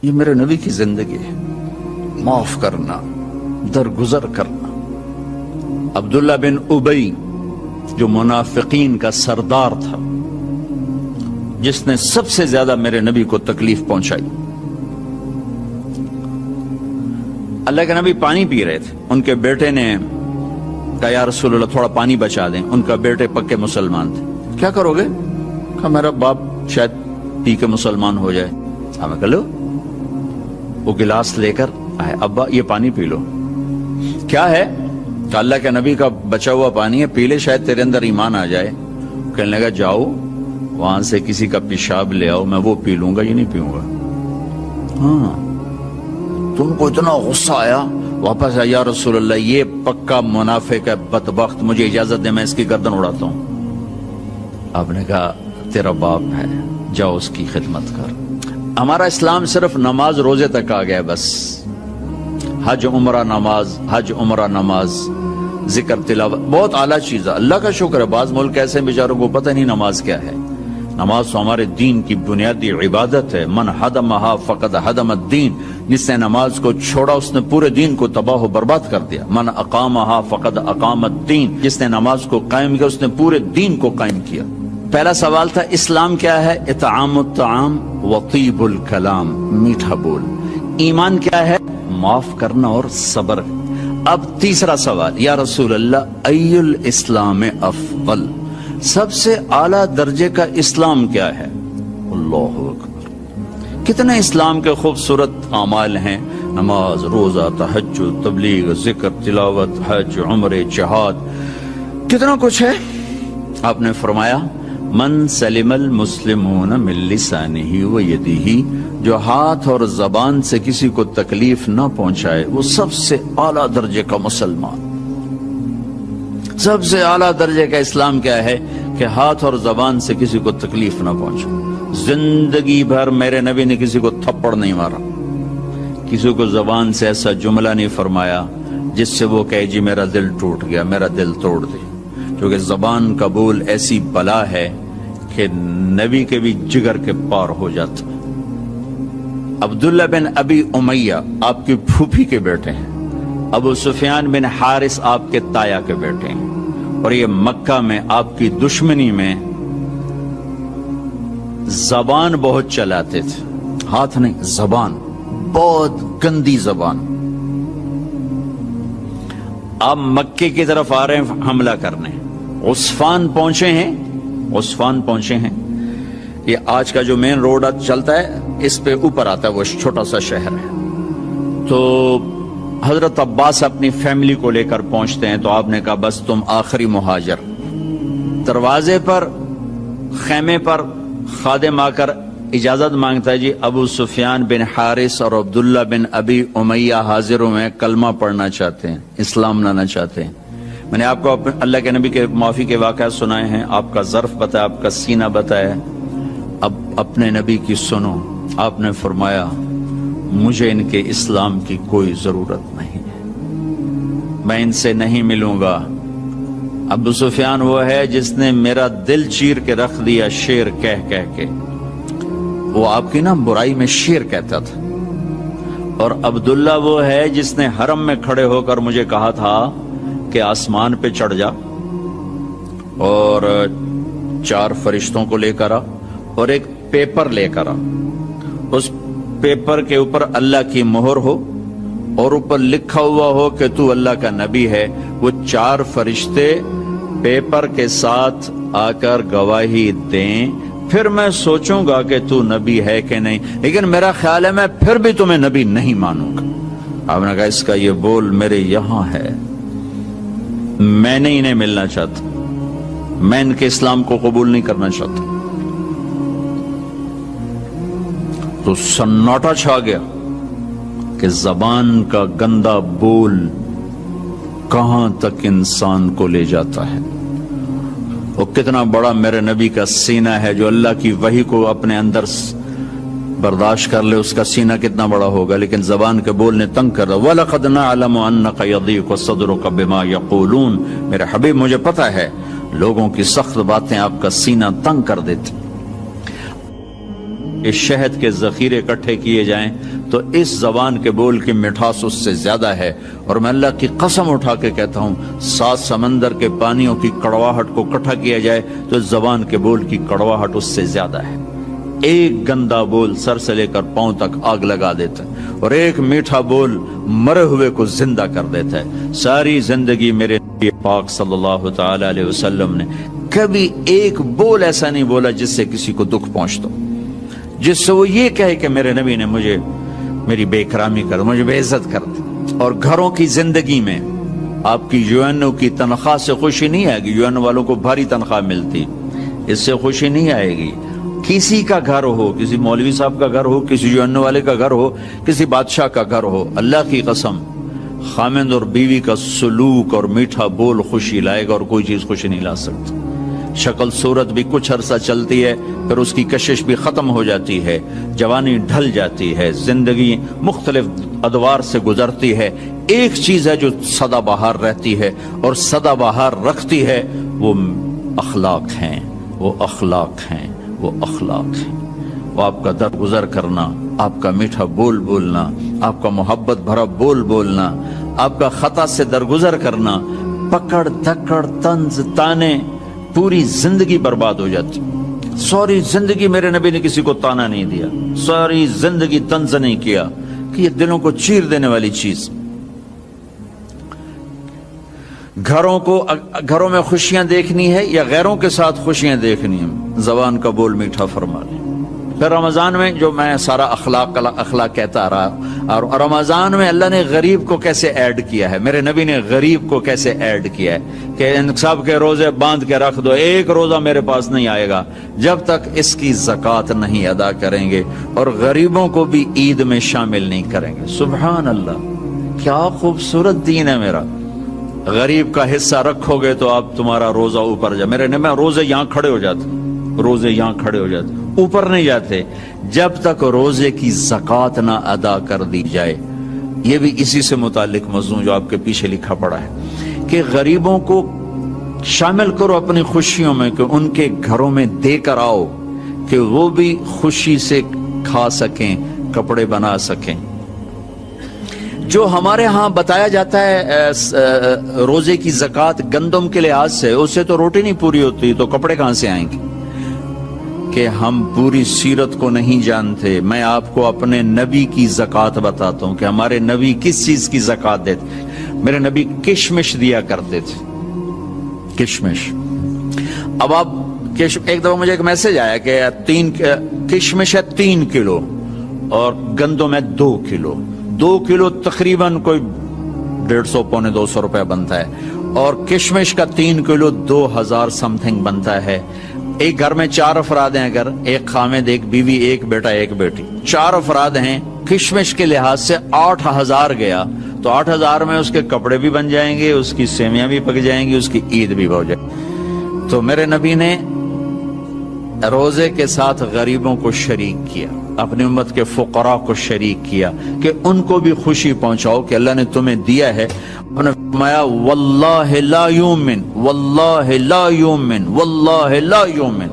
یہ میرے نبی کی زندگی ہے، معاف کرنا، درگزر کرنا۔ عبداللہ بن ابی جو منافقین کا سردار تھا، جس نے سب سے زیادہ میرے نبی کو تکلیف پہنچائی۔ اللہ کے نبی پانی پی رہے تھے، ان کے بیٹے نے کہا یا رسول اللہ تھوڑا پانی بچا دیں۔ ان کا بیٹے پکے مسلمان تھے۔ کیا کرو گے؟ کہا میرا باپ شاید پی کے مسلمان ہو جائے۔ ہمیں کہا لو، وہ گلاس لے کر آئے، ابا یہ پانی پی لو۔ کیا ہے؟ کہ اللہ کے نبی کا بچا ہوا پانی ہے، پی لے، شاید تیرے اندر ایمان آ جائے۔ کہنے لگا جاؤ وہاں سے کسی کا پیشاب لے آؤ، میں وہ پی لوں گا، یہ نہیں پیوں گا۔ ہاں، تم کو اتنا غصہ آیا، واپس آیا، یا رسول اللہ یہ پکا منافق ہے، بدبخت، مجھے اجازت دے میں اس کی گردن اڑاتا ہوں۔ آپ نے کہا تیرا باپ ہے، جاؤ اس کی خدمت کر۔ ہمارا اسلام صرف نماز روزے تک آ گیا، بس حج عمرہ نماز، حج عمرہ نماز، ذکر تلاوت بہت اعلیٰ چیز ہے، اللہ کا شکر ہے۔ بعض ملک ایسے بیچاروں کو پتہ نہیں نماز کیا ہے۔ نماز تو ہمارے دین کی بنیادی عبادت ہے۔ من حدمہا فقد حدم الدین، جس نے نماز کو چھوڑا اس نے پورے دین کو تباہ و برباد کر دیا۔ من اقامہا فقد اقام الدین، جس نے نماز کو قائم کیا اس نے پورے دین کو قائم کیا۔ پہلا سوال تھا اسلام کیا ہے؟ اطعام الطعام وطیب الکلام، میٹھا بول۔ ایمان کیا ہے؟ معاف کرنا اور صبر۔ اب تیسرا سوال، یا رسول اللہ ای الاسلام افضل، سب سے اعلیٰ درجے کا اسلام کیا ہے؟ اللہ اکبر، کتنے اسلام کے خوبصورت اعمال ہیں، نماز، روزہ، تہجد، تبلیغ، ذکر، تلاوت، حج، عمرے، جہاد، کتنا کچھ ہے۔ آپ نے فرمایا من سلم المسلمون من لسانہ و یدہ، جو ہاتھ اور زبان سے کسی کو تکلیف نہ پہنچائے وہ سب سے اعلیٰ درجے کا مسلمان۔ سب سے اعلیٰ درجے کا اسلام کیا ہے؟ کہ ہاتھ اور زبان سے کسی کو تکلیف نہ پہنچے۔ زندگی بھر میرے نبی نے کسی کو تھپڑ نہیں مارا، کسی کو زبان سے ایسا جملہ نہیں فرمایا جس سے وہ کہے جی میرا دل ٹوٹ گیا، میرا دل توڑ دے۔ کیونکہ زبان کا بول ایسی بلا ہے کہ نبی کے بھی جگر کے پار ہو جاتا۔ عبداللہ بن ابی امیہ آپ کی پھوپھی کے بیٹے ہیں، ابو سفیان بن حارث آپ کے تایا کے بیٹے ہیں، اور یہ مکہ میں آپ کی دشمنی میں زبان بہت چلاتے تھے، ہاتھ نہیں، زبان، بہت گندی زبان۔ آپ مکے کی طرف آ رہے ہیں حملہ کرنے، عسفان پہنچے ہیں، یہ آج کا جو مین روڈ چلتا ہے اس پہ اوپر آتا ہے، وہ چھوٹا سا شہر ہے۔ تو حضرت عباس اپنی فیملی کو لے کر پہنچتے ہیں، تو آپ نے کہا بس تم آخری مہاجر۔ دروازے پر، خیمے پر خادم آ کر اجازت مانگتا ہے، جی ابو سفیان بن حارث اور عبداللہ بن ابی امیہ حاضر ہوئے، کلمہ پڑھنا چاہتے ہیں، اسلام لانا چاہتے ہیں۔ میں نے آپ کو اللہ کے نبی کے معافی کے واقعات سنائے ہیں، آپ کا ظرف بتایا، آپ کا سینہ بتایا، اب اپنے نبی کی سنو۔ آپ نے فرمایا مجھے ان کے اسلام کی کوئی ضرورت نہیں ہے، میں ان سے نہیں ملوں گا۔ ابو سفیان وہ ہے جس نے میرا دل چیر کے رکھ دیا شیر کہہ کہہ کے، وہ آپ کی نا برائی میں شیر کہتا تھا۔ اور عبداللہ وہ ہے جس نے حرم میں کھڑے ہو کر مجھے کہا تھا کہ آسمان پہ چڑھ جا اور 4 فرشتوں کو لے کر آ اور ایک پیپر لے کر آ، اس پیپر کے اوپر اللہ کی مہر ہو اور اوپر لکھا ہوا ہو کہ تو اللہ کا نبی ہے۔ وہ 4 فرشتے پیپر کے ساتھ آ کر گواہی دیں، پھر میں سوچوں گا کہ تو نبی ہے کہ نہیں، لیکن میرا خیال ہے میں پھر بھی تمہیں نبی نہیں مانوں گا۔ آپ نے کہا اس کا یہ بول میرے یہاں ہے، میں نہیں انہیں ملنا چاہتا، میں ان کے اسلام کو قبول نہیں کرنا چاہتا۔ تو سناٹا چھا گیا کہ زبان کا گندا بول کہاں تک انسان کو لے جاتا ہے۔ وہ کتنا بڑا میرے نبی کا سینہ ہے، جو اللہ کی وحی کو اپنے اندر برداشت کر لے، اس کا سینہ کتنا بڑا ہوگا، لیکن زبان کے بول نے تنگ کر رہا۔ وَلَقَدْ نَعْلَمُ أَنَّكَ يَضِيقُ صَدْرُكَ بِمَا يَقُولُونَ، میرے حبیب مجھے پتا ہے لوگوں کی سخت باتیں آپ کا سینہ تنگ کر دیتی۔ کہ شہد کے ذخیرے اکٹھے کیے جائیں تو اس زبان کے بول کی مٹھاس اس سے زیادہ ہے، اور میں اللہ کی قسم اٹھا کے کہتا ہوں 7 سمندر کے پانیوں کی کڑواہٹ کو اکٹھا کیا جائے تو اس زبان کے بول کی کڑواہٹ اس سے زیادہ ہے۔ ایک گندا بول سر سے لے کر پاؤں تک آگ لگا دیتا ہے، اور ایک میٹھا بول مرے ہوئے کو زندہ کر دیتا ہے۔ ساری زندگی میرے نبی پاک صلی اللہ تعالی علیہ وسلم نے کبھی ایک بول ایسا نہیں بولا جس سے کسی کو دکھ پہنچتا، جس سے وہ یہ کہے کہ میرے نبی نے مجھے میری بے اکرامی کر، مجھے بے عزت کر دی۔ اور گھروں کی زندگی میں آپ کی یو این او کی تنخواہ سے خوشی نہیں آئے گی، یو این او والوں کو بھاری تنخواہ ملتی، اس سے خوشی نہیں آئے گی۔ کسی کا گھر ہو، کسی مولوی صاحب کا گھر ہو، کسی یو این او والے کا گھر ہو، کسی بادشاہ کا گھر ہو، اللہ کی قسم خامند اور بیوی کا سلوک اور میٹھا بول خوشی لائے گا، اور کوئی چیز خوشی نہیں لا سکتی۔ شکل صورت بھی کچھ عرصہ چلتی ہے، پھر اس کی کشش بھی ختم ہو جاتی ہے، جوانی ڈھل جاتی ہے، زندگی مختلف ادوار سے گزرتی ہے۔ ایک چیز ہے جو سدا بہار رہتی ہے اور سدا بہار رکھتی ہے، وہ اخلاق ہیں، وہ اخلاق ہیں، وہ اخلاق ہیں۔ وہ آپ کا درگزر کرنا، آپ کا میٹھا بول بولنا، آپ کا محبت بھرا بول بولنا، آپ کا خطا سے درگزر کرنا، پکڑ دھکڑ طنز تانے، پوری زندگی برباد ہو جاتی۔ ساری زندگی میرے نبی نے کسی کو تانا نہیں دیا، ساری زندگی طنز نہیں کیا، کہ یہ دلوں کو چیر دینے والی چیز۔ گھروں میں خوشیاں دیکھنی ہے یا غیروں کے ساتھ خوشیاں دیکھنی ہیں، زبان کا بول میٹھا فرما لیں۔ پھر رمضان میں جو میں سارا اخلاق کہتا آ رہا، اور رمضان میں اللہ نے غریب کو کیسے ایڈ کیا ہے، میرے نبی نے غریب کو کیسے ایڈ کیا ہے کہ ان سب کے روزے باندھ کے رکھ دو، ایک روزہ میرے پاس نہیں آئے گا جب تک اس کی زکوٰۃ نہیں ادا کریں گے، اور غریبوں کو بھی عید میں شامل نہیں کریں گے۔ سبحان اللہ، کیا خوبصورت دین ہے میرا۔ غریب کا حصہ رکھو گے تو آپ تمہارا روزہ اوپر جائے۔ میرے نبی روزے یہاں کھڑے ہو جاتے، روزے یہاں کھڑے ہو جاتے، اوپر نہیں جاتے جب تک روزے کی زکوٰۃ نہ ادا کر دی جائے۔ یہ بھی اسی سے متعلق مضمون جو آپ کے پیچھے لکھا پڑا ہے کہ غریبوں کو شامل کرو اپنی خوشیوں میں، کہ ان کے گھروں میں دے کر آؤ کہ وہ بھی خوشی سے کھا سکیں، کپڑے بنا سکیں۔ جو ہمارے ہاں بتایا جاتا ہے روزے کی زکوٰۃ گندم کے لحاظ سے، اس سے تو روٹی نہیں پوری ہوتی، تو کپڑے کہاں سے آئیں گے؟ کہ ہم پوری سیرت کو نہیں جانتے۔ میں آپ کو اپنے نبی کی زکوٰۃ بتاتا ہوں کہ ہمارے نبی کس چیز کی زکوٰۃ دیتے۔ میرے نبی کشمش دیا کرتے تھے، کشمش۔ اب آپ ایک دفعہ مجھے ایک میسج آیا کہ کشمش ہے 3 کلو اور گندم ہے 2 کلو، 2 کلو تقریباً کوئی 150 پونے 200 روپے بنتا ہے، اور کشمش کا 3 کلو 2000 سم تھنگ بنتا ہے۔ ایک گھر میں 4 افراد ہیں، اگر ایک خامد، ایک بیوی، ایک بیٹا، ایک بیٹی، 4 افراد ہیں، کشمش کے لحاظ سے 8000 گیا، تو 8000 میں اس کے کپڑے بھی بن جائیں گے، اس کی سیویاں بھی پک جائیں گی، اس کی عید بھی ہو جائے گی۔ تو میرے نبی نے روزے کے ساتھ غریبوں کو شریک کیا، اپنی امت کے فقراء کو شریک کیا کہ ان کو بھی خوشی پہنچاؤ کہ اللہ نے تمہیں دیا ہے۔ انہوں نے فرمایا واللہ لا یومن، واللہ لا یومن، واللہ لا یومن،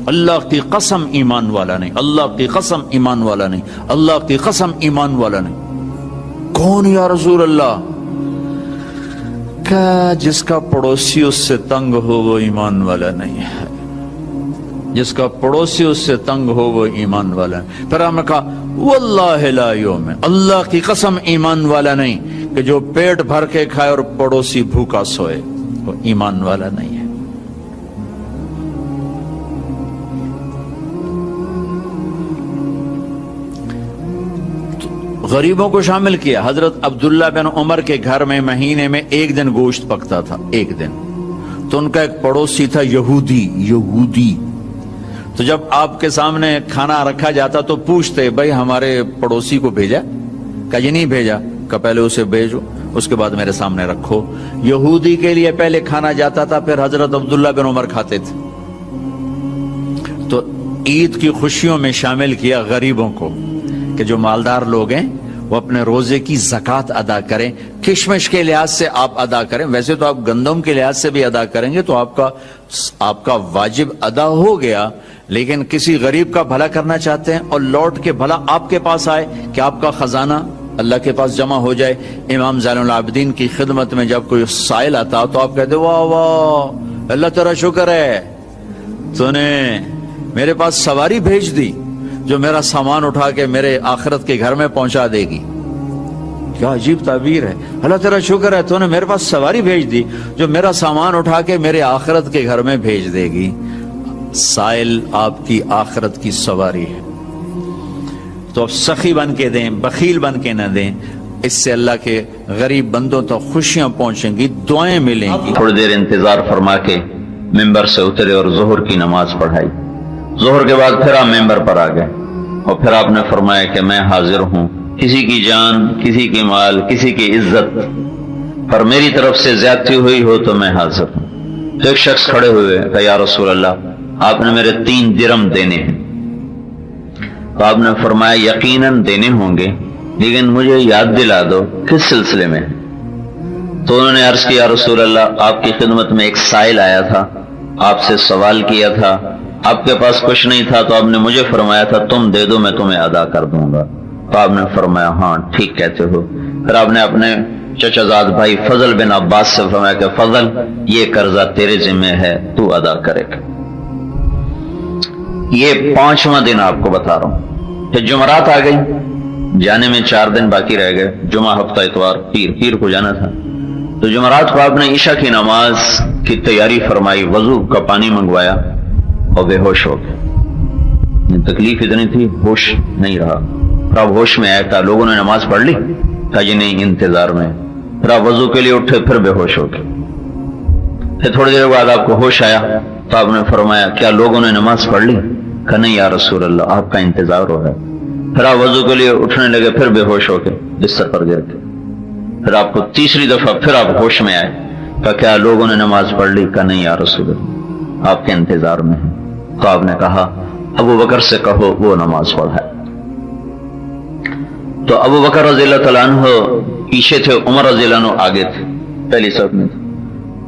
اللہ کی قسم ایمان والا نہیں، اللہ کی قسم ایمان والا نہیں، اللہ کی قسم ایمان والا نہیں۔ کون یا رسول اللہ؟ کہ جس کا پڑوسی اس سے تنگ ہو وہ ایمان والا نہیں ہے، جس کا پڑوسی اس سے تنگ ہو وہ ایمان والا ہے۔ پھر ہم نے کہا واللہ لا یومن، اللہ کی قسم ایمان والا نہیں، کہ جو پیٹ بھر کے کھائے اور پڑوسی بھوکا سوئے وہ ایمان والا نہیں ہے۔ غریبوں کو شامل کیا۔ حضرت عبداللہ بن عمر کے گھر میں مہینے میں 1 دن گوشت پکتا تھا، 1 دن۔ تو ان کا ایک پڑوسی تھا یہودی، تو جب آپ کے سامنے کھانا رکھا جاتا تو پوچھتے بھائی ہمارے پڑوسی کو بھیجا؟ کہا یہ نہیں بھیجا۔ کہ پہلے اسے بھیجو، اس کے بعد میرے سامنے رکھو۔ یہودی کے لیے پہلے کھانا جاتا تھا، پھر حضرت عبداللہ بن عمر کھاتے تھے۔ تو عید کی خوشیوں میں شامل کیا غریبوں کو کہ جو مالدار لوگ ہیں وہ اپنے روزے کی زکوٰۃ ادا کریں۔ کشمش کے لحاظ سے آپ ادا کریں، ویسے تو آپ گندم کے لحاظ سے بھی ادا کریں گے تو آپ کا واجب ادا ہو گیا، لیکن کسی غریب کا بھلا کرنا چاہتے ہیں اور لوٹ کے بھلا آپ کے پاس آئے کہ آپ کا خزانہ اللہ کے پاس جمع ہو جائے. امام زین العابدین کی خدمت میں جب کوئی سائل آتا تو آپ کہتے واہ واہ اللہ تیرا شکر ہے تو نے میرے پاس سواری بھیج دی جو میرا سامان اٹھا کے میرے آخرت کے گھر میں پہنچا دے گی. کیا عجیب تعبیر ہے. اللہ تیرا شکر ہے تو نے میرے پاس سواری بھیج دی جو میرا سامان اٹھا کے میرے آخرت کے گھر میں بھیج دے گی. سائل آپ کی آخرت کی سواری ہے. تو اب سخی بن کے دیں, بخیل بن کے نہ دیں, اس سے اللہ کے غریب بندوں تک خوشیاں پہنچیں گی, دعائیں ملیں گی. تھوڑی دیر انتظار فرما کے ممبر سے اترے اور ظہر کی نماز پڑھائی. ظہر کے بعد پھر آپ ممبر پر آ گئے اور پھر آپ نے فرمایا کہ میں حاضر ہوں, کسی کی جان, کسی کی مال, کسی کی عزت پر میری طرف سے زیادتی ہوئی ہو تو میں حاضر ہوں. تو ایک شخص کھڑے ہوئے کہ یا رسول اللہ آپ نے میرے 3 درم دینے ہیں. تو آپ نے فرمایا یقیناً دینے ہوں گے لیکن مجھے یاد دلا دو کس سلسلے میں. تو انہوں نے عرض کیا یا رسول اللہ آپ کی خدمت میں ایک سائل آیا تھا, آپ سے سوال کیا تھا, آپ کے پاس کچھ نہیں تھا تو آپ نے مجھے فرمایا تھا تم دے دو میں تمہیں ادا کر دوں گا. تو آپ نے فرمایا ہاں ٹھیک کہتے ہو. پھر آپ نے اپنے چچا زاد بھائی فضل بن عباس سے فرمایا کہ فضل یہ قرضہ تیرے ذمہ ہے تو ادا کرے گا. یہ 5واں دن آپ کو بتا رہا ہوں. پھر جمعرات آ گئی, جانے میں 4 دن باقی رہ گئے. جمعہ, ہفتہ, اتوار, پیر کو جانا تھا. تو جمعرات کو آپ نے عشاء کی نماز کی تیاری فرمائی, وضو کا پانی منگوایا اور بے ہوش ہو گئے. تکلیف اتنی تھی ہوش نہیں رہا. پھر آپ ہوش میں آیا تھا, لوگوں نے نماز پڑھ لی, کہا جی نہیں انتظار میں. پھر آپ وضو کے لیے اٹھے, پھر بے ہوش ہو گئے. پھر تھوڑی دیر بعد آپ کو ہوش آیا تو آپ نے فرمایا کیا لوگوں نے نماز پڑھ لی؟ کہا نہیں یا رسول اللہ آپ کا انتظار ہو رہا ہے. پھر آپ وضو کے لیے اٹھنے لگے, پھر بے ہوش ہو گئے, بستر پر گر گئے. پھر آپ کو تیسری دفعہ پھر آپ ہوش میں آئے, کہا کیا لوگوں نے نماز پڑھ لی؟ کہا نہیں یا رسول اللہ آپ کے انتظار میں ہیں. تو آپ نے کہا ابو بکر سے کہو وہ نماز پڑھائے. تو ابو بکر رضی اللہ تعالیٰ عنہ پیچھے تھے, عمر رضی اللہ عنہ آگے تھے, پہلی صف میں تھے.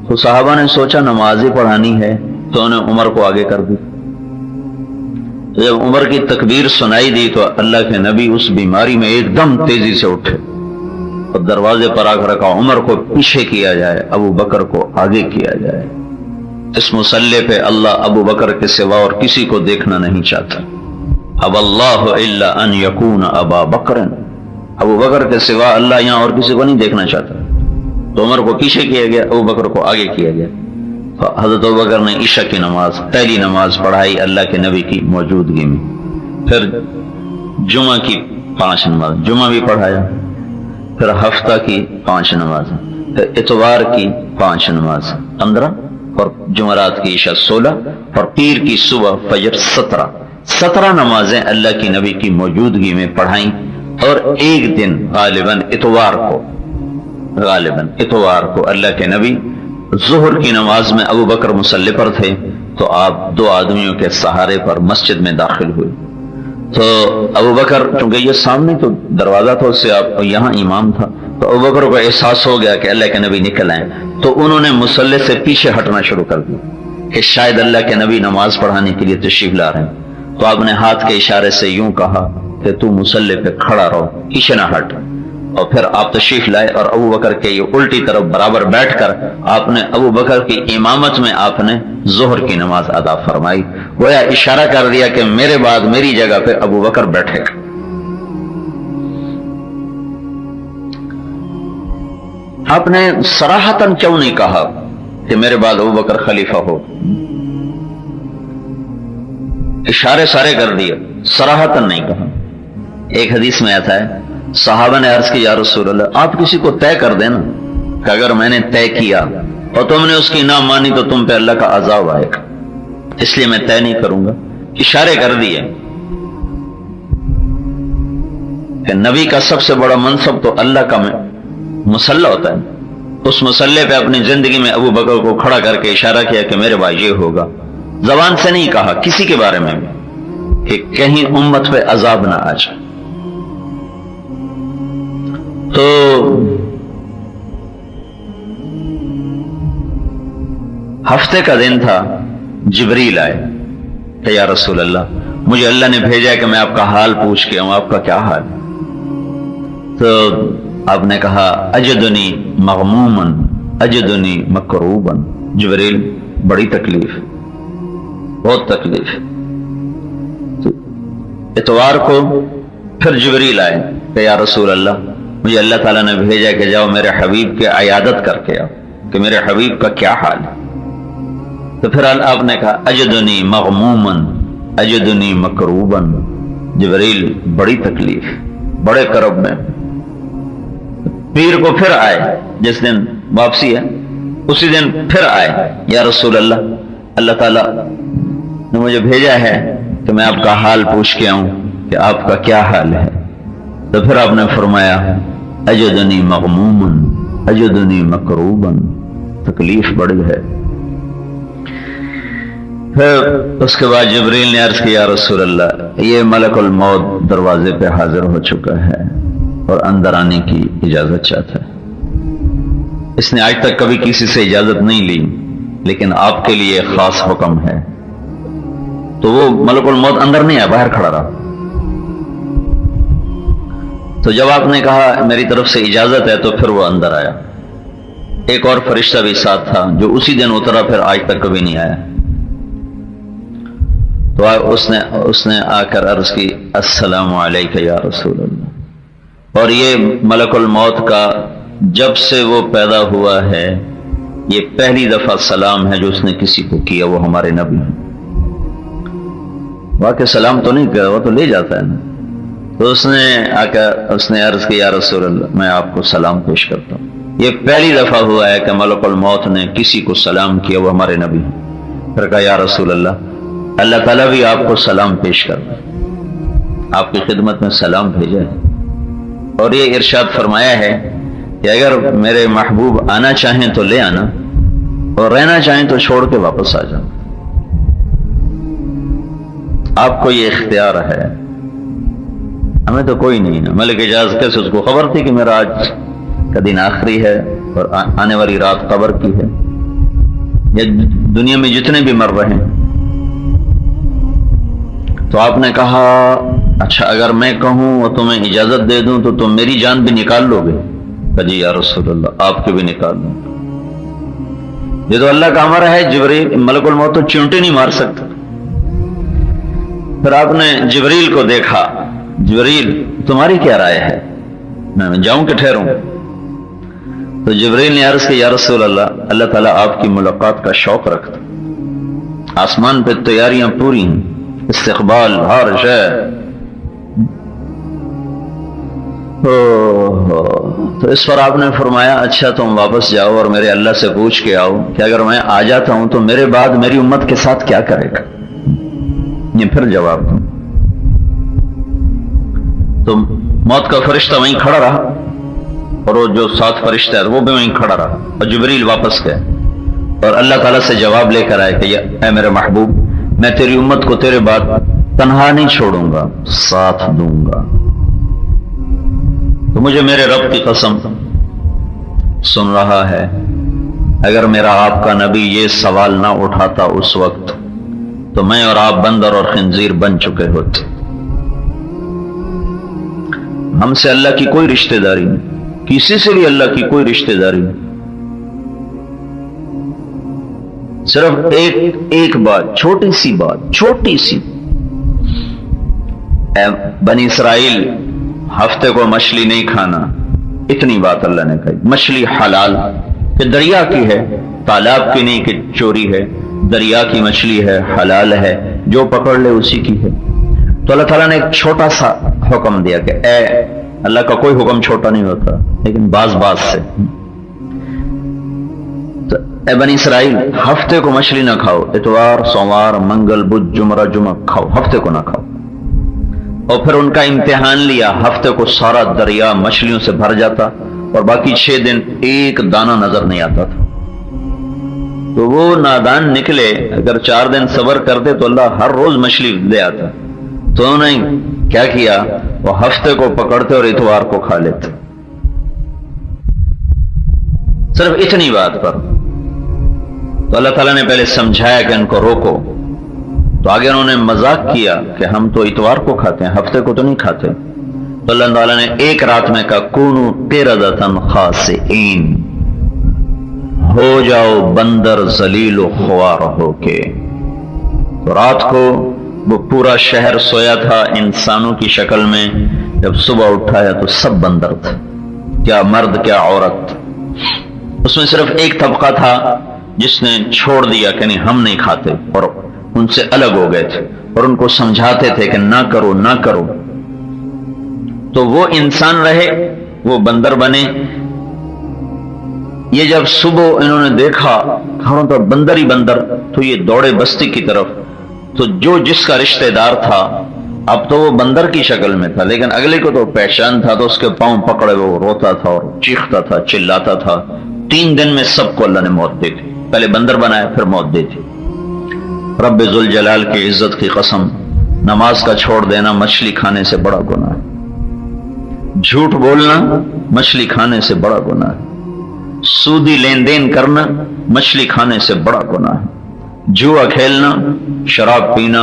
تو صحابہ نے سوچا نماز ہی پڑھانی ہے تو انہیں عمر کو آگے کر دی. جب عمر کی تکبیر سنائی دی تو اللہ کے نبی اس بیماری میں ایک دم تیزی سے اٹھے اور دروازے پر آ کر کہا عمر کو پیچھے کیا جائے, ابو بکر کو آگے کیا جائے. اس مصلی پہ اللہ ابو بکر کے سوا اور کسی کو دیکھنا نہیں چاہتا. اب اللہ الا ان یکون ابا بکر, ابو بکر کے سوا اللہ یہاں اور کسی کو نہیں دیکھنا چاہتا. تو عمر کو پیچھے کیا گیا, ابو بکر کو آگے کیا گیا. تو حضرت ابو بکر نے عشاء کی نماز, پہلی نماز پڑھائی اللہ کے نبی کی موجودگی میں. پھر جمعہ کی 5 نماز, جمعہ بھی پڑھایا. پھر ہفتہ کی 5 نماز, پھر اتوار کی 5 نماز 15, اور جمعرات کی عشاء 16, اور پیر کی صبح فجر 17 نمازیں اللہ کی نبی کی موجودگی میں پڑھائیں. اور ایک دن غالباً اتوار کو اللہ کے نبی ظہر کی نماز میں ابو بکر مصلی پر تھے تو آپ 2 آدمیوں کے سہارے پر مسجد میں داخل ہوئے. تو ابو بکر چونکہ یہ سامنے تو دروازہ تھا اس سے آپ یہاں امام تھا, تو ابو بکر کو احساس ہو گیا کہ اللہ کے نبی نکل آئے. تو انہوں نے مصلی سے پیچھے ہٹنا شروع کر دیا کہ شاید اللہ کے نبی نماز پڑھانے کے لیے تشریف لا رہے ہیں. تو آپ نے ہاتھ کے اشارے سے یوں کہا کہ تو مصلی پہ کھڑا رہو, پیچھے نہ ہٹ. اور پھر آپ تشریف لائے اور ابو بکر کے یہ الٹی طرف برابر بیٹھ کر آپ نے ابو بکر کی امامت میں آپ نے ظہر کی نماز ادا فرمائی. گویا اشارہ کر دیا کہ میرے بعد میری جگہ پہ ابو بکر بیٹھے گا. آپ نے صراحتاً کیوں نہیں کہا کہ میرے بعد ابو بکر خلیفہ ہو؟ اشارے سارے کر دیے, صراحتاً نہیں کہا. ایک حدیث میں آتا ہے صحابہ نے عرض کی یا رسول اللہ آپ کسی کو طے کر دینا کہ اگر میں نے طے کیا اور تم نے اس کی نہ مانی تو تم پہ اللہ کا عذاب آئے گا, اس لیے میں طے نہیں کروں گا. اشارے کر دیے کہ نبی کا سب سے بڑا منصب تو اللہ کا مصلی ہوتا ہے. اس مصلی پہ اپنی زندگی میں ابو بکر کو کھڑا کر کے اشارہ کیا کہ میرے بھائی یہ ہوگا. زبان سے نہیں کہا کسی کے بارے میں کہ کہیں امت پہ عذاب نہ آ جائے. تو ہفتے کا دن تھا, جبریل آئے کہ یا رسول اللہ مجھے اللہ نے بھیجا ہے کہ میں آپ کا حال پوچھ کے آؤں، آپ کا کیا حال؟ تو آپ نے کہا اجدنی مغموما اجدنی مکروبا، جبریل بڑی تکلیف، بہت تکلیف۔ تو اتوار کو پھر جبریل آئے کہ یا رسول اللہ مجھے اللہ تعالیٰ نے بھیجا کہ جاؤ میرے حبیب کی عیادت کر کے آؤ کہ میرے حبیب کا کیا حال ہے۔ تو پھر آپ نے کہا اجدنی مغموما اجدنی مکروبا، جبریل بڑی تکلیف، بڑے کرب میں۔ پیر کو پھر آئے، جس دن واپسی ہے اسی دن پھر آئے، یا رسول اللہ اللہ تعالیٰ نے مجھے بھیجا ہے کہ میں آپ کا حال پوچھ کے آؤں کہ آپ کا کیا حال ہے۔ تو پھر آپ نے فرمایا اجدنی مغموما اجدنی مکروبا، تکلیف بڑی ہے۔ پھر اس کے بعد جبریل نے عرض کیا یا رسول اللہ یہ ملک الموت دروازے پہ حاضر ہو چکا ہے اور اندر آنے کی اجازت چاہتا ہے۔ اس نے آج تک کبھی کسی سے اجازت نہیں لی، لیکن آپ کے لیے خاص حکم ہے۔ تو وہ ملک الموت اندر نہیں آیا، باہر کھڑا رہا۔ تو جب آپ نے کہا میری طرف سے اجازت ہے تو پھر وہ اندر آیا۔ ایک اور فرشتہ بھی ساتھ تھا جو اسی دن اترا، پھر آج تک کبھی نہیں آیا۔ تو اس نے آ کر عرض کی السلام علیکہ یا رسول اللہ۔ اور یہ ملک الموت کا جب سے وہ پیدا ہوا ہے یہ پہلی دفعہ سلام ہے جو اس نے کسی کو کیا، وہ ہمارے نبی ہیں۔ واقع سلام تو نہیں کیا، وہ تو لے جاتا ہے نا۔ تو اس نے آ کر اس نے عرض کی یا رسول اللہ میں آپ کو سلام پیش کرتا ہوں۔ یہ پہلی دفعہ ہوا ہے کہ ملک الموت نے کسی کو سلام کیا، وہ ہمارے نبی ہیں۔ پھر کہا یا رسول اللہ اللہ تعالیٰ بھی آپ کو سلام پیش کرتا ہے، آپ کی خدمت میں سلام بھیجا ہے۔ اور یہ ارشاد فرمایا ہے کہ اگر میرے محبوب آنا چاہیں تو لے آنا اور رہنا چاہیں تو چھوڑ کے واپس آ جانا، آپ کو یہ اختیار ہے، ہمیں تو کوئی نہیں ہے۔ ملک اجاز کیسے اس کو خبر تھی کہ میرا آج کا دن آخری ہے اور آنے والی رات قبر کی ہے، یہ دنیا میں جتنے بھی مر رہے ہیں۔ تو آپ نے کہا اچھا اگر میں کہوں اور تمہیں اجازت دے دوں تو تم میری جان بھی نکال لو گے؟ کہ جی یا رسول اللہ آپ کی بھی نکال لوں۔ یہ تو اللہ کا امر ہے، جبریل ملک الموت تو چونٹی نہیں مار سکتا۔ پھر آپ نے جبریل کو دیکھا، جبریل تمہاری کیا رائے ہے، میں جاؤں کہ ٹھہروں؟ تو جبریل نے عرض کیا یا رسول اللہ اللہ تعالیٰ آپ کی ملاقات کا شوق رکھتا، آسمان پہ تیاریاں پوری ہیں، استقبال ہر شے۔ تو اس پر آپ نے فرمایا اچھا تم واپس جاؤ اور میرے اللہ سے پوچھ کے آؤ کہ اگر میں آ جاتا ہوں تو میرے بعد میری امت کے ساتھ کیا کرے گا، یہ پھر جواب دوں۔ تو موت کا فرشتہ وہیں کھڑا رہا اور وہ جو ساتھ فرشتہ ہے وہ بھی وہیں کھڑا رہا، اور جبریل واپس گئے اور اللہ تعالیٰ سے جواب لے کر آئے کہ اے میرے محبوب میں تیری امت کو تیرے بعد تنہا نہیں چھوڑوں گا، ساتھ دوں گا۔ تو مجھے میرے رب کی قسم سن رہا ہے اگر میرا آپ کا نبی یہ سوال نہ اٹھاتا اس وقت تو میں اور آپ بندر اور خنزیر بن چکے ہوتے۔ ہم سے اللہ کی کوئی رشتہ داری نہیں، کسی سے بھی اللہ کی کوئی رشتہ داری نہیں، صرف ایک بات، چھوٹی سی بات، چھوٹی سی، بنی اسرائیل ہفتے کو مچھلی نہیں کھانا، اتنی بات اللہ نے کہی۔ مچھلی حلال کہ دریا کی ہے، تالاب کی نہیں کہ چوری ہے، دریا کی مچھلی ہے، حلال ہے، جو پکڑ لے اسی کی ہے۔ تو اللہ تعالیٰ نے ایک چھوٹا سا حکم دیا کہ اے اللہ کا کوئی حکم چھوٹا نہیں ہوتا، لیکن بعض سے اے بنی اسرائیل ہفتے کو مچھلی نہ کھاؤ، اتوار سوموار منگل بدھ جمعہ کھاؤ، ہفتے کو نہ کھاؤ۔ اور پھر ان کا امتحان لیا، ہفتے کو سارا دریا مچھلیوں سے بھر جاتا اور باقی 6 دن ایک دانہ نظر نہیں آتا تھا۔ تو وہ نادان نکلے، اگر 4 دن صبر کرتے تو اللہ ہر روز مچھلی لے آتا۔ تو انہوں نے کیا کیا، وہ ہفتے کو پکڑتے اور اتوار کو کھا لیتے، صرف اتنی بات پر۔ تو اللہ تعالیٰ نے پہلے سمجھایا کہ ان کو روکو، تو آگے انہوں نے مذاق کیا کہ ہم تو اتوار کو کھاتے ہیں، ہفتے کو تو نہیں کھاتے. تو اللہ تعالیٰ نے ایک رات میں کہا کونوا قردۃ خاسئین، ہو جاؤ بندر ذلیل و خوار ہو کے. تو رات کو وہ پورا شہر سویا تھا انسانوں کی شکل میں، جب صبح اٹھا ہے تو سب بندر تھے، کیا مرد کیا عورت. اس میں صرف ایک طبقہ تھا جس نے چھوڑ دیا کہ نہیں ہم نہیں کھاتے، اور ان سے الگ ہو گئے تھے اور ان کو سمجھاتے تھے کہ نہ کرو نہ کرو. تو وہ انسان رہے، وہ بندر بنے. یہ جب صبح انہوں نے دیکھا ہروں پر بندر ہی بندر، تو یہ دوڑے بستی کی طرف. تو جو جس کا رشتہ دار تھا اب تو وہ بندر کی شکل میں تھا، لیکن اگلے کو تو پہچان تھا، تو اس کے پاؤں پکڑے وہ روتا تھا اور چیختا تھا چلاتا تھا. 3 دن میں سب کو اللہ نے موت دی تھی، پہلے بندر بنایا پھر موت دی تھی. رب ذوالجلال کی عزت کی قسم، نماز کا چھوڑ دینا مچھلی کھانے سے بڑا گناہ ہے. جھوٹ بولنا مچھلی کھانے سے بڑا گناہ ہے. سودی لین دین کرنا مچھلی کھانے سے بڑا گناہ ہے. جوا کھیلنا، شراب پینا،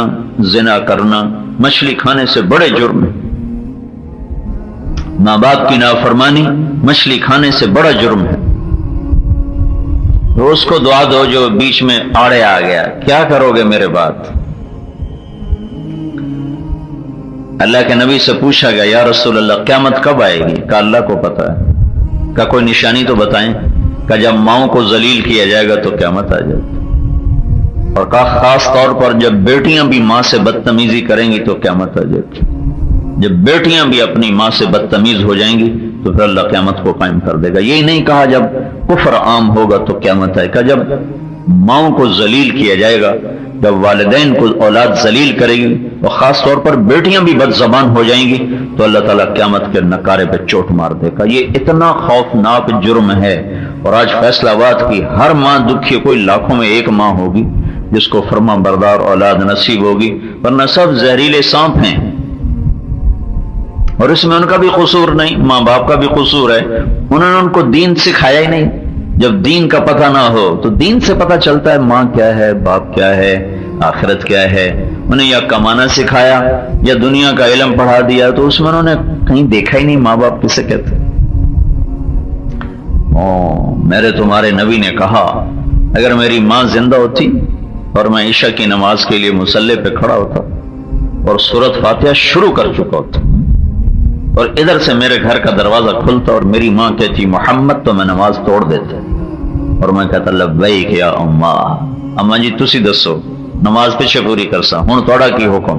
زنا کرنا مچھلی کھانے سے بڑے جرم ہے. ماں باپ کی نافرمانی مچھلی کھانے سے بڑا جرم ہے. اس کو دعا دو جو بیچ میں آڑے آ گیا، کیا کرو گے میرے بات. اللہ کے نبی سے پوچھا گیا یا رسول اللہ قیامت کب آئے گی؟ کہا اللہ کو پتا ہے. کہا کوئی نشانی تو بتائیں. کہا جب ماؤں کو ذلیل کیا جائے گا تو قیامت آ جائے گی. اور کہا خاص طور پر جب بیٹیاں بھی ماں سے بدتمیزی کریں گی تو قیامت آ جائے گی. جب بیٹیاں بھی اپنی ماں سے بدتمیز ہو جائیں گی تو پھر اللہ قیامت کو قائم کر دے گا. یہی نہیں کہا جب کفر عام ہوگا تو قیامت آئے گا. جب ماؤں کو ذلیل کیا جائے گا، جب والدین کو اولاد ذلیل کرے گی اور خاص طور پر بیٹیاں بھی بد زبان ہو جائیں گی تو اللہ تعالیٰ قیامت کے نکارے پہ چوٹ مار دے گا. یہ اتنا خوفناک جرم ہے. اور آج فیصلہ آباد کی ہر ماں دکھی، کوئی لاکھوں میں ایک ماں ہوگی جس کو فرما بردار اولاد نصیب ہوگی، ورنہ سب زہریلے سانپ ہیں. اور اس میں ان کا بھی قصور نہیں، ماں باپ کا بھی قصور ہے. انہوں نے ان کو دین سکھایا ہی نہیں. جب دین کا پتہ نہ ہو تو دین سے پتہ چلتا ہے ماں کیا ہے، باپ کیا ہے، آخرت کیا ہے. انہیں یا کمانا سکھایا یا دنیا کا علم پڑھا دیا، تو اس میں انہوں نے کہیں دیکھا ہی نہیں ماں باپ کسے کہتے. میرے تمہارے نبی نے کہا اگر میری ماں زندہ ہوتی اور میں عشاء کی نماز کے لیے مصلی پہ کھڑا ہوتا اور سورۃ فاتحہ شروع کر چکا ہوتا اور ادھر سے میرے گھر کا دروازہ کھلتا اور میری ماں کہتی محمد، تو میں نماز توڑ دیتا اور میں کہتا لبیک یا اماں. اماں جی تسی دسو نماز پیچھے پوری کرسا، ہن توڑا کی حکم.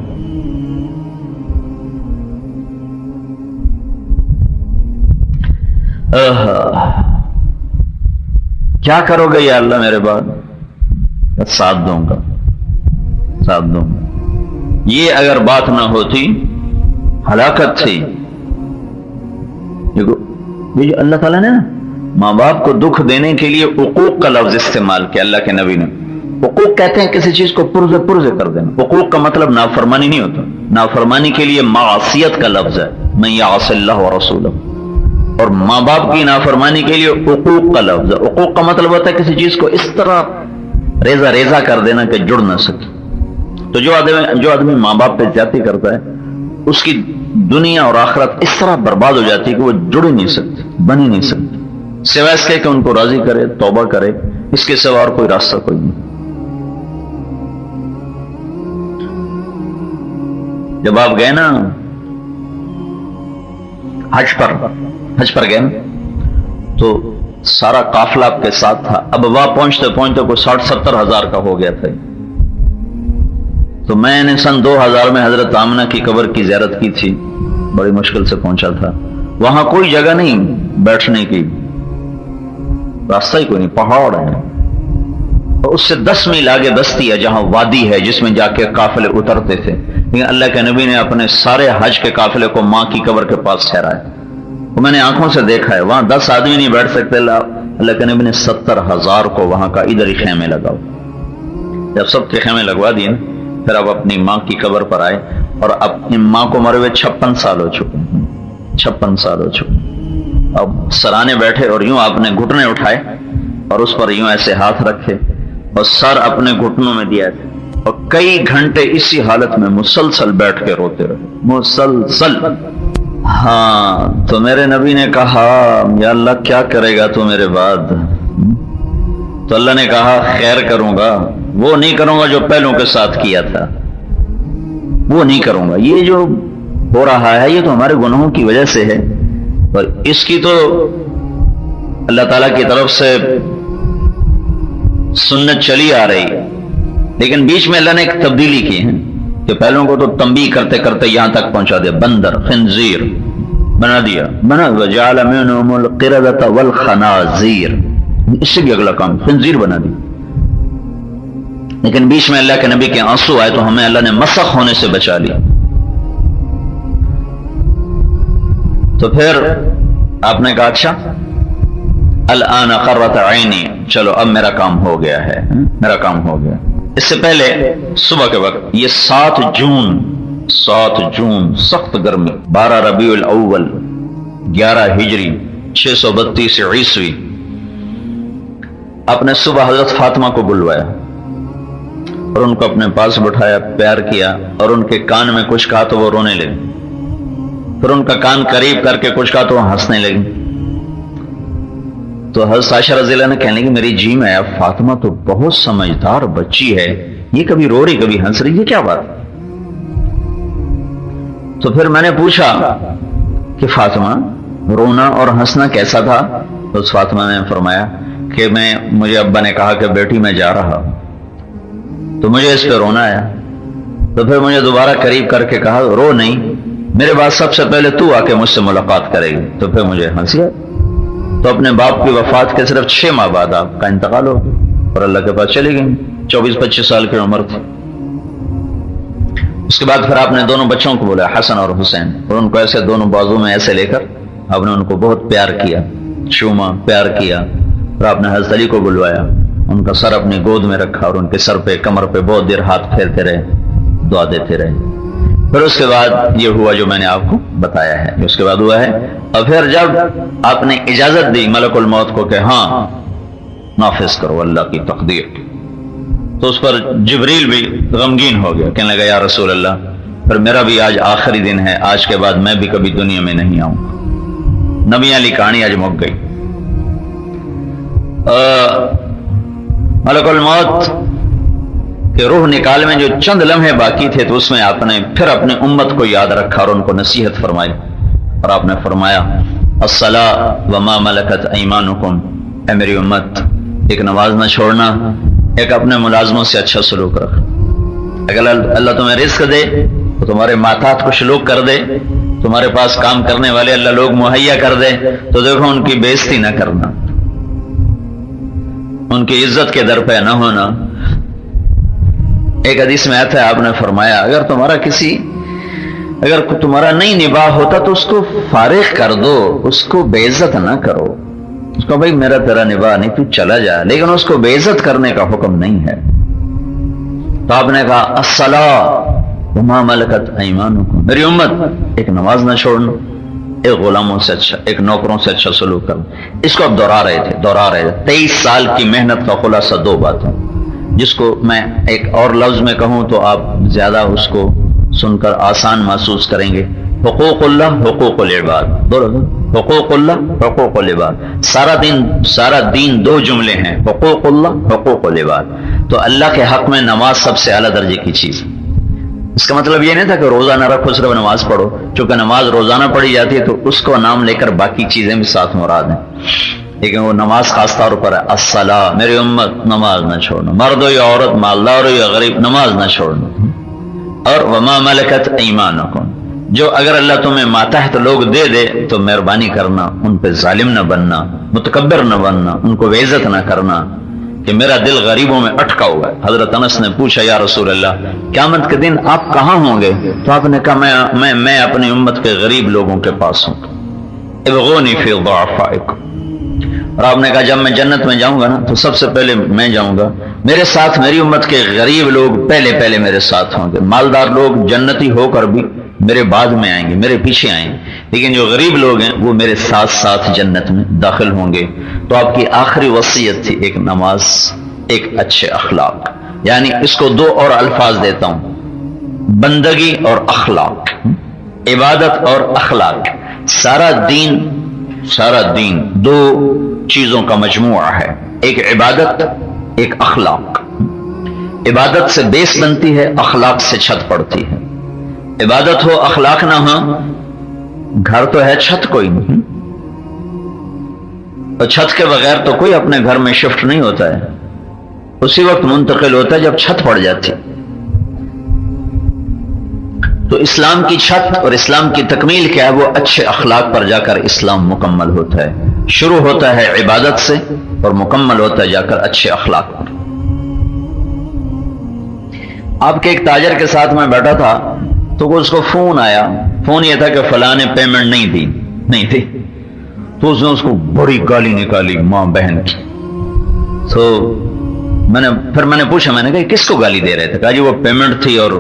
کیا کرو گے یا اللہ میرے بعد؟ ساتھ دوں گا، ساتھ دوں گا. یہ اگر بات نہ ہوتی ہلاکت تھی. یہ اللہ تعالیٰ نے ماں باپ کو دکھ دینے کے لیے عقوق کا لفظ استعمال کیا. اللہ کے نبی نے عقوق کہتے ہیں کسی چیز کو پرزے پرزے کر دینا. عقوق کا مطلب نافرمانی نہیں ہوتا. نافرمانی کے لیے معصیت کا لفظ ہے، من یعص اللہ ورسولہ. اور ماں باپ کی نافرمانی کے لیے عقوق کا لفظ ہے. عقوق کا مطلب ہوتا ہے کسی چیز کو اس طرح ریزہ ریزہ کر دینا کہ جڑ نہ سکے. تو جو آدمی ماں باپ پہ زیادتی کرتا ہے اس کی دنیا اور آخرت اس طرح برباد ہو جاتی ہے کہ وہ جڑ ہی نہیں سکتی، بن ہی نہیں سکتی، سوائے اس کے کہ ان کو راضی کرے، توبہ کرے. اس کے سوا اور کوئی راستہ کوئی نہیں. جب آپ گئے نا حج پر گئے تو سارا قافلہ آپ کے ساتھ تھا. اب وہاں پہنچتے پہنچتے کوئی 60-70 ہزار کا ہو گیا تھا. تو میں نے سن 2000 میں حضرت آمنہ کی قبر کی زیارت کی تھی. بڑی مشکل سے پہنچا تھا. وہاں کوئی جگہ نہیں بیٹھنے کی، راستہ ہی کوئی نہیں، پہاڑ ہے. اور اس سے 10 میل آگے بستی ہے جہاں وادی ہے جس میں جا کے قافلے اترتے تھے. لیکن اللہ کے نبی نے اپنے سارے حج کے قافلے کو ماں کی قبر کے پاس ٹھہرایا. میں نے آنکھوں سے دیکھا ہے وہاں 10 آدمی نہیں بیٹھ سکتے. اللہ کے نبی نے 70,000 کو وہاں کا ادھر ہی خیمے لگاؤ. جب سب کے خیمے لگوا دیے پھر اب اپنی ماں کی قبر پر آئے اور اپنی ماں کو مرے ہوئے 56 سال ہو چکے. 56 سال ہو چکے. اب سرانے بیٹھے اور یوں آپ نے گھٹنے اٹھائے اور اس پر یوں ایسے ہاتھ رکھے اور سر اپنے گھٹنوں میں دیا اور کئی گھنٹے اسی حالت میں مسلسل بیٹھ کے روتے رہے، مسلسل۔ ہاں تو میرے نبی نے کہا یا اللہ کیا کرے گا تو میرے بعد؟ تو اللہ نے کہا خیر کروں گا، وہ نہیں کروں گا جو پہلوں کے ساتھ کیا تھا، وہ نہیں کروں گا۔ یہ جو ہو رہا ہے یہ تو ہمارے گناہوں کی وجہ سے ہے، اور اس کی تو اللہ تعالیٰ کی طرف سے سنت چلی آ رہی ہے، لیکن بیچ میں اللہ نے ایک تبدیلی کی ہے کہ پہلوں کو تو تنبیہ کرتے کرتے یہاں تک پہنچا دیا، بندر خنزیر بنا دیا، وجعل منهم القردة والخنازیر، اس سے بھی اگلا کام خنزیر بنا دیا۔ لیکن بیچ میں اللہ کے نبی کے آنسو آئے تو ہمیں اللہ نے مسخ ہونے سے بچا لیا۔ تو پھر آپ نے کہا اچھا الآن قرۃ عینی، چلو اب میرا کام ہو گیا ہے، میرا کام ہو گیا۔ اس سے پہلے صبح کے وقت یہ 7 جون سخت گرمی، 12 ربیع الاول 11 ہجری 632 عیسوی، آپ نے صبح حضرت فاطمہ کو بلوایا اور ان کو اپنے پاس بٹھایا، پیار کیا اور ان کے کان میں کچھ کہا تو وہ رونے لگے، پھر ان کا کان قریب کر کے کچھ کہا تو وہ ہنسنے لگی۔ تو حضرت عائشہ رضی اللہ عنہ کہنے لگی میری جی میں فاطمہ تو بہت سمجھدار بچی ہے، یہ کبھی رو رہی کبھی ہنس رہی، یہ کیا بات؟ تو پھر میں نے پوچھا کہ فاطمہ رونا اور ہنسنا کیسا تھا؟ تو اس فاطمہ نے فرمایا کہ مجھے ابا نے کہا کہ بیٹی میں جا رہا تو مجھے اس پہ رونا آیا، تو پھر مجھے دوبارہ قریب کر کے کہا رو نہیں، میرے بعد سب سے پہلے تو آ کے مجھ سے ملاقات کرے گی، تو پھر مجھے ہنسی آئی۔ تو اپنے باپ کی وفات کے صرف 6 ماہ بعد آپ کا انتقال ہو گیا اور اللہ کے پاس چلی گئی، 24-25 سال کی عمر تھی۔ اس کے بعد پھر آپ نے دونوں بچوں کو بولا، حسن اور حسین، اور ان کو ایسے دونوں بازو میں ایسے لے کر آپ نے ان کو بہت پیار کیا، چوما، پیار کیا، اور آپ نے حضرت علی کو بلوایا، ان کا سر اپنی گود میں رکھا اور ان کے سر پہ کمر پہ بہت دیر ہاتھ پھیرتے رہے، دعا دیتے رہے۔ پھر اس کے بعد یہ ہوا جو میں نے آپ کو بتایا ہے، اس کے بعد ہوا ہے۔ اور پھر جب آپ نے اجازت دی ملک الموت کو کہ ہاں نافذ کرو اللہ کی تقدیر، تو اس پر جبریل بھی غمگین ہو گیا، کہنے لگا یا رسول اللہ پھر میرا بھی آج آخری دن ہے، آج کے بعد میں بھی کبھی دنیا میں نہیں آؤں گا۔ نبیوں والی کہانی آج مک گئی۔ ملک الموت کہ روح نکال میں جو چند لمحے باقی تھے تو اس میں آپ نے پھر اپنے امت کو یاد رکھا اور ان کو نصیحت فرمائی، اور آپ نے فرمایا الصلاۃ وما ملکت ایمانکم، اے میری امت ایک نماز نہ چھوڑنا، ایک اپنے ملازموں سے اچھا سلوک رکھ۔ اگر اللہ تمہیں رزق دے تو تمہارے ماتحت کو سلوک کر دے، تمہارے پاس کام کرنے والے اللہ لوگ مہیا کر دے تو دیکھو ان کی بے عزتی نہ کرنا، ان کی عزت کے در پہ نہ ہونا۔ ایک حدیث میں آتا ہے آپ نے فرمایا اگر تمہارا نہیں نباہ ہوتا تو اس کو فارغ کر دو، اس کو بے عزت نہ کرو، اس کو بھائی میرا تیرا نباہ نہیں تو چلا جا، لیکن اس کو بے عزت کرنے کا حکم نہیں ہے۔ تو آپ نے کہا الصلاۃ وما ملکت ایمانکم، میری امت ایک نماز نہ چھوڑنا، ایک غلاموں سے اچھا، ایک نوکروں سے اچھا سلوک کرنا۔ اس کو اب دہرا رہے تھے 23 سال کی محنت کا خلاصہ 2 باتیں، جس کو میں ایک اور لفظ میں کہوں تو آپ زیادہ اس کو سن کر آسان محسوس کریں گے، حقوق اللہ حقوق العباد، حقوق اللہ حقوق العباد، سارا دین 2 جملے ہیں، حقوق اللہ حقوق العباد۔ تو اللہ کے حق میں نماز سب سے اعلیٰ درجے کی چیز ہے۔ اس کا مطلب یہ نہیں تھا کہ روزہ نہ رکھو صرف نماز پڑھو، چونکہ نماز روزانہ پڑھی جاتی ہے تو اس کو نام لے کر باقی چیزیں بھی ساتھ مراد ہیں، لیکن وہ نماز خاص طور پر ہے۔ الصلاۃ، میری امت نماز نہ چھوڑنا، مرد ہو یا عورت، مالدار ہو یا غریب، نماز نہ چھوڑنا۔ اور وما ملکت ایمانکم، جو اگر اللہ تمہیں ماتحت لوگ دے دے تو مہربانی کرنا، ان پہ ظالم نہ بننا، متکبر نہ بننا، ان کو بے عزت نہ کرنا، کہ میرا دل غریبوں میں اٹکا ہوا ہے۔ حضرت انس نے پوچھا یا رسول اللہ قیامت کے دن آپ کہاں ہوں گے؟ تو آپ نے کہا میں اپنی امت کے غریب لوگوں کے پاس ہوں، ابغونی فی ضعفائکم۔ اور آپ نے کہا جب میں جنت میں جاؤں گا نا تو سب سے پہلے میں جاؤں گا، میرے ساتھ میری امت کے غریب لوگ پہلے میرے ساتھ ہوں گے، مالدار لوگ جنتی ہو کر بھی میرے بعد میں آئیں گے، میرے پیچھے آئیں گے، لیکن جو غریب لوگ ہیں وہ میرے ساتھ جنت میں داخل ہوں گے۔ تو آپ کی آخری وصیت تھی ایک نماز، ایک اچھے اخلاق، یعنی اس کو دو اور الفاظ دیتا ہوں، بندگی اور اخلاق، عبادت اور اخلاق۔ سارا دین دو چیزوں کا مجموعہ ہے، ایک عبادت، ایک اخلاق۔ عبادت سے بیس بنتی ہے، اخلاق سے چھت پڑتی ہے۔ عبادت ہو اخلاق نہ ہو، گھر تو ہے چھت کوئی نہیں، اور چھت کے بغیر تو کوئی اپنے گھر میں شفٹ نہیں ہوتا ہے، اسی وقت منتقل ہوتا ہے جب چھت پڑ جاتی۔ تو اسلام کی چھت اور اسلام کی تکمیل کیا ہے؟ وہ اچھے اخلاق پر جا کر اسلام مکمل ہوتا ہے۔ شروع ہوتا ہے عبادت سے اور مکمل ہوتا ہے جا کر اچھے اخلاق پر۔ آپ کے ایک تاجر کے ساتھ میں بیٹھا تھا تو اس کو فون آیا، فون یہ تھا کہ فلاں نے پیمنٹ نہیں تھی، تو اس نے اس کو بڑی گالی نکالی ماں بہن کی۔ تو میں نے پوچھا، میں نے کہا کس کو گالی دے رہے تھے؟ کہا جی وہ پیمنٹ تھی اور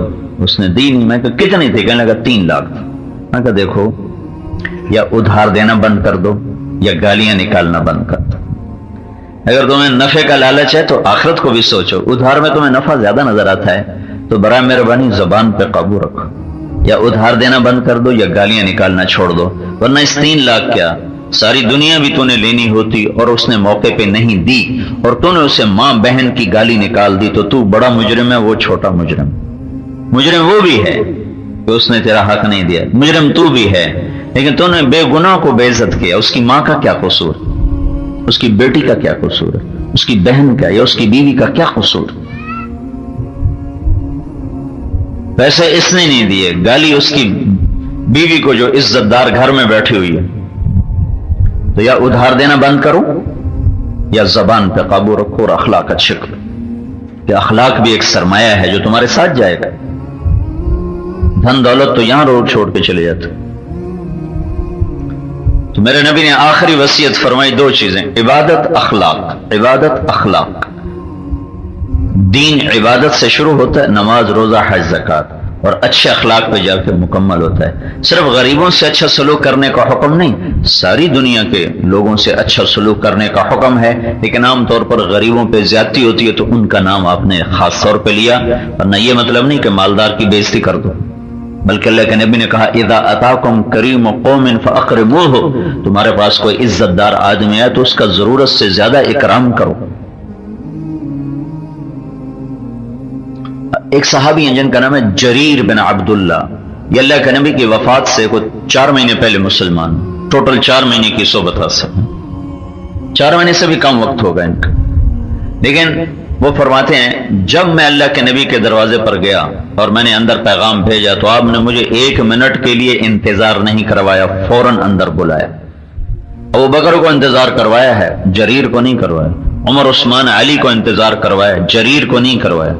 اس نے دی نہیں۔ میں کہا کتنی تھی؟ کہنے لگا 3 لاکھ۔ میں کہا دیکھو، یا ادھار دینا بند کر دو یا گالیاں نکالنا بند کر دو۔ اگر تمہیں نفع کا لالچ ہے تو آخرت کو بھی سوچو، ادھار میں تمہیں نفع زیادہ نظر آتا ہے تو برائے مہربانی زبان پہ قابو رکھو، یا ادھار دینا بند کر دو یا گالیاں نکالنا چھوڑ دو، ورنہ اس 3 لاکھ کیا ساری دنیا بھی تو نے لینی ہوتی اور اس نے موقع پہ نہیں دی اور تو نے اسے ماں بہن کی گالی نکال دی، تو تو بڑا مجرم ہے، وہ چھوٹا مجرم وہ بھی ہے کہ اس نے تیرا حق نہیں دیا، مجرم تو بھی ہے، لیکن تو نے بے گناہ کو بے عزت کیا۔ اس کی ماں کا کیا قصور؟ اس کی بیٹی کا کیا قصور ہے؟ اس کی بہن کا یا اس کی بیوی کا کیا قصور؟ پیسے اس نے نہیں دیے، گالی اس کی بیوی کو جو عزت دار گھر میں بیٹھی ہوئی ہے۔ تو یا ادھار دینا بند کرو یا زبان پہ قابو رکھو اور اخلاق اچھے کرو، کہ اخلاق بھی ایک سرمایہ ہے جو تمہارے ساتھ جائے گا۔ دھن دولت تو یہاں روڈ چھوڑ کے چلے جاتے۔ تو میرے نبی نے آخری وصیت فرمائی 2 چیزیں، عبادت اخلاق۔ دین عبادت سے شروع ہوتا ہے، نماز روزہ حج زکات، اور اچھے اخلاق پہ جا کے مکمل ہوتا ہے۔ صرف غریبوں سے اچھا سلوک کرنے کا حکم نہیں، ساری دنیا کے لوگوں سے اچھا سلوک کرنے کا حکم ہے، لیکن عام طور پر غریبوں پہ زیادتی ہوتی ہے تو ان کا نام آپ نے خاص طور پہ لیا، ورنہ یہ مطلب نہیں کہ مالدار کی بے عزتی کر دو، بلکہ اللہ کے نبی نے کہا اذا اتاکم کریم قوم فاقربوہ، تمہارے پاس کوئی عزت دار آدمی ہے تو اس کا ضرورت سے زیادہ اکرام کرو۔ ایک صحابی ہیں جن کا نام ہے جریر بن عبداللہ، یہ اللہ کے نبی کی وفات سے کوئی 4 مہینے پہلے مسلمان، ٹوٹل 4 مہینے کی صحبت حاصل، 4 مہینے سے بھی کم وقت ہوگا ان کا، لیکن وہ فرماتے ہیں جب میں اللہ کے نبی کے دروازے پر گیا اور میں نے اندر پیغام بھیجا تو آپ نے مجھے 1 منٹ کے لیے انتظار نہیں کروایا، فوراً اندر بلایا۔ ابو بکر کو انتظار کروایا ہے، جریر کو نہیں کروایا، عمر عثمان علی کو انتظار کروایا، جریر کو نہیں کروایا۔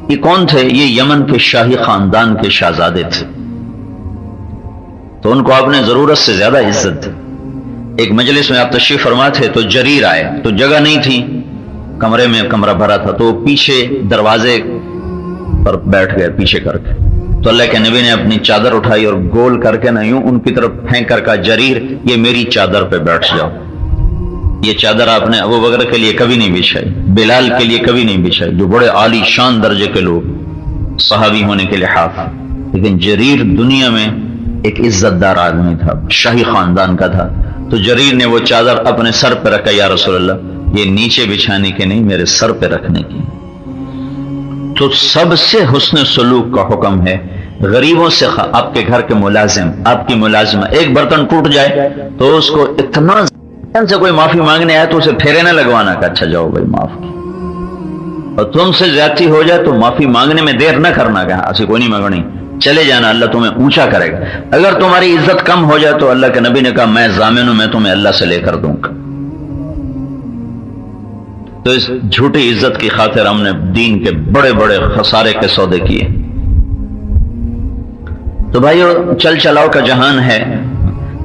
یہ کون تھے؟ یہ یمن کے شاہی خاندان کے شہزادے تھے، تو ان کو آپ نے ضرورت سے زیادہ عزت دی۔ ایک مجلس میں آپ تشریف فرما تھے تو جریر آئے تو جگہ نہیں تھی، کمرے میں کمرہ بھرا تھا، تو پیچھے دروازے پر بیٹھ گئے پیچھے کر کے، تو اللہ کے نبی نے اپنی چادر اٹھائی اور گول کر کے نہ یوں ان کی طرف پھینک کر کہا جریر یہ میری چادر پہ بیٹھ جاؤ۔ یہ چادر آپ نے ابو بکر کے لیے کبھی نہیں بچھائی، بلال کے لیے کبھی نہیں بچھائی، جو بڑے عالی شان درجے کے لوگ صحابی ہونے کے لحاظ، لیکن جریر دنیا میں ایک عزت دار آدمی تھا، شاہی خاندان کا تھا۔ تو جریر نے وہ چادر اپنے سر پہ رکھا، یا رسول اللہ یہ نیچے بچھانے کے نہیں، میرے سر پہ رکھنے کی۔ تو سب سے حسن سلوک کا حکم ہے، غریبوں سے آپ کے گھر کے ملازم، آپ کی ملازمہ، ایک برتن ٹوٹ جائے تو اس کو اتنا سے کوئی معافی مانگنے آئے تو اسے پھیرے نہ لگوانا کہ اچھا جاؤ بھائی معاف کی، اور تم سے زیادتی ہو جائے تو معافی مانگنے میں دیر نہ کرنا کہ ایسی کوئی نہیں مانگنی، چلے جانا، اللہ تمہیں اونچا کرے گا۔ اگر تمہاری عزت کم ہو جائے تو اللہ کے نبی نے کہا میں ضامن ہوں، میں تمہیں اللہ سے لے کر دوں گا۔ تو اس جھوٹی عزت کی خاطر ہم نے دین کے بڑے بڑے خسارے کے سودے کیے۔ تو بھائیو چل چلاؤ کا جہان ہے،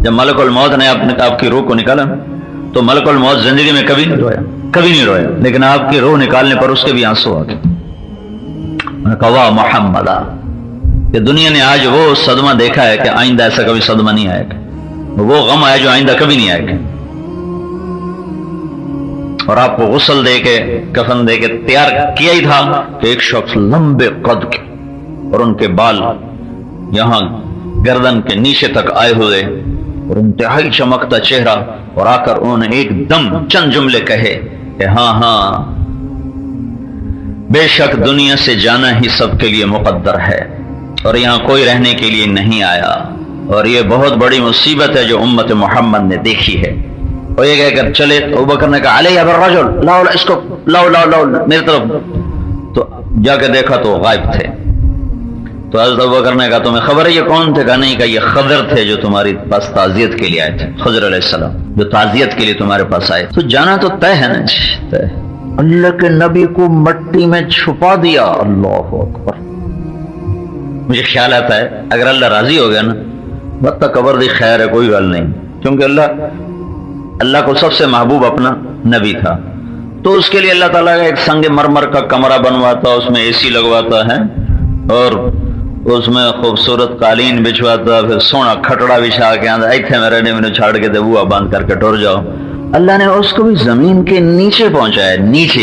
جب ملک الموت نے آپ کی روح کو نکالا تو ملک الموت زندگی میں کبھی نہیں رویا، لیکن آپ کی روح نکالنے پر اس کے بھی آنسو آ گئے۔ کہا محمد، کہ دنیا نے آج وہ صدمہ دیکھا ہے کہ آئندہ ایسا کبھی صدمہ نہیں آئے گا، وہ غم آیا جو آئندہ کبھی نہیں آئے گا۔ اور آپ کو غسل دے کے کفن دے کے تیار کیا ہی تھا کہ ایک شخص لمبے قد کے اور ان کے بال یہاں گردن کے نیچے تک آئے ہوئے اور انتہائی چمکتا چہرہ، اور آ کر انہوں نے ایک دم چند جملے کہے کہ ہاں ہاں بے شک دنیا سے جانا ہی سب کے لیے مقدر ہے اور یہاں کوئی رہنے کے لیے نہیں آیا، اور یہ بہت بڑی مصیبت ہے جو امت محمد نے دیکھی ہے۔ اور یہ کہہ کر چلے تو ابوبکر نے کہا علیہ بالرجل، لاؤ اس کو لاؤ لاؤ لاؤ میری طرف، تو جا کے دیکھا تو غائب تھے۔ تو حضرت ابوبکر نے کہا تمہیں خبر ہے یہ کون تھے؟ کہا نہیں، کہ یہ خضر تھے جو تمہاری پاس تعزیت کے لیے آئے تھے، خضر علیہ السلام جو تعزیت کے لیے تمہارے پاس آئے۔ تو جانا تو طے ہے نا، طے۔ اللہ کے نبی کو مٹی میں چھپا دیا، اللہ اکبر۔ مجھے خیال آتا ہے اگر اللہ راضی ہو گیا نا، بت قبر دی خیر ہے، کوئی گل نہیں، کیونکہ اللہ کو سب سے محبوب اپنا نبی تھا، تو اس کے لیے اللہ تعالیٰ کا ایک سنگ مرمر کا کمرہ بنواتا، اس میں اے سی لگواتا ہے اور اس میں خوبصورت قالین بچھواتا، پھر سونا کھٹڑا بچھا کے آندھا ایتھے میں رہنے میں چھاڑ کے دے بوا باندھ کر کے ٹور جاؤ۔ اللہ نے اس کو بھی زمین کے نیچے پہنچایا، نیچے۔